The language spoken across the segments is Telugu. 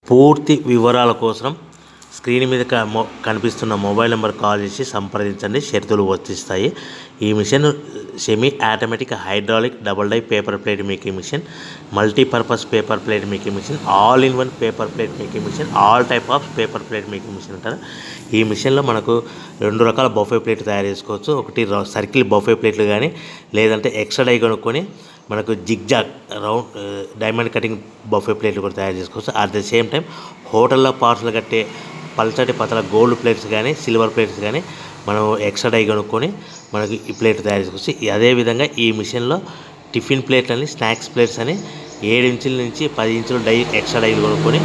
పూర్తి వివరాల కోసం స్క్రీన్ మీద కనిపిస్తున్న మొబైల్ నెంబర్ కాల్ చేసి సంప్రదించండి. షరతులు వర్తిస్తాయి. ఈ machine semi automatic hydraulic double die paper plate making machine, multipurpose paper plate making machine, all in one paper plate making machine, all type of paper plate making machine అంటారు. ఈ మిషన్లో మనకు 2 రకాల బఫే ప్లేట్ తయారు చేసుకోవచ్చు. ఒకటి సర్కిల్ బఫే ప్లేట్లు కానీ, లేదంటే ఎక్స్ట్రా డై కొనుక్కొని మనకు zigzag round diamond cutting buffet ప్లేట్లు కూడా తయారు చేసుకోవచ్చు. అట్ ద సేమ్ టైం హోటల్లో పార్సల్ కట్టే పల్చటి పతల గోల్డ్ ప్లేట్స్ కానీ, సిల్వర్ ప్లేట్స్ కానీ మనం ఎక్స్ట్రా డై కొనుక్కొని మనకి ఈ ప్లేట్ తయారు చేసుకోవచ్చు. అదేవిధంగా ఈ మిషన్లో టిఫిన్ ప్లేట్లు అని, స్నాక్స్ ప్లేట్స్ అని 7 ఇంచుల నుంచి 10 ఇంచుల డై ఎక్స్ట్రా డైలు కొనుక్కొని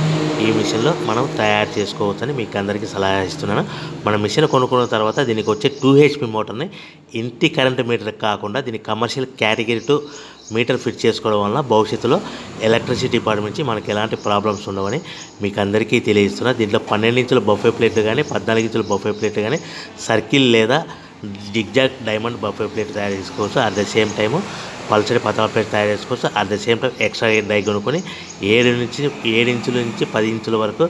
ఈ మిషన్లో మనం తయారు చేసుకోవచ్చని మీకు అందరికీ సలహా ఇస్తున్నాను. మన మిషన్ కొనుక్కున్న తర్వాత దీనికి వచ్చే 2 HP మోటార్ని ఇంటి కరెంట్ మీటర్ కాకుండా దీనికి కమర్షియల్ కేటగిరీ 2 మీటర్ ఫిట్ చేసుకోవడం వల్ల భవిష్యత్తులో ఎలక్ట్రిసిటీ డిపార్ట్మెంట్ నుంచి మనకి ఎలాంటి ప్రాబ్లమ్స్ ఉండవని మీకు అందరికీ తెలియజేస్తున్నా. దీంట్లో 12 ఇంచుల బఫే ప్లేట్లు కానీ, 14 ఇంచుల బఫే ప్లేట్లు కానీ, సర్కిల్ లేదా జిగ్జాగ్ డైమండ్ బఫే ప్లేట్ తయారు చేసుకోవచ్చు. అట్ ద సేమ్ టైము పల్చడి పతల ప్లేట్ తయారు చేసుకోవచ్చు. At the same time extra die కొనుక్కొని 7 ఇంచుల నుంచి 10 ఇంచుల వరకు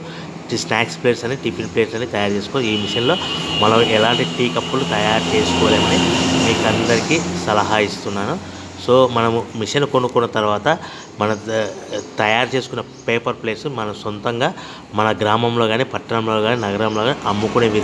స్నాక్స్ ప్లేట్స్ అని, టిఫిన్ ప్లేట్స్ అని తయారు చేసుకోవచ్చు. ఈ మిషన్లో మనం ఎలాంటి టీ కప్పులు తయారు చేసుకోలేమని మీకు అందరికీ సలహా ఇస్తున్నాను. సో మనము మిషన్ కొనుక్కున్న తర్వాత మన తయారు చేసుకున్న పేపర్ ప్లేట్స్ మన సొంతంగా మన గ్రామంలో కానీ, పట్టణంలో కానీ, నగరంలో కానీ అమ్ముకునే విధానం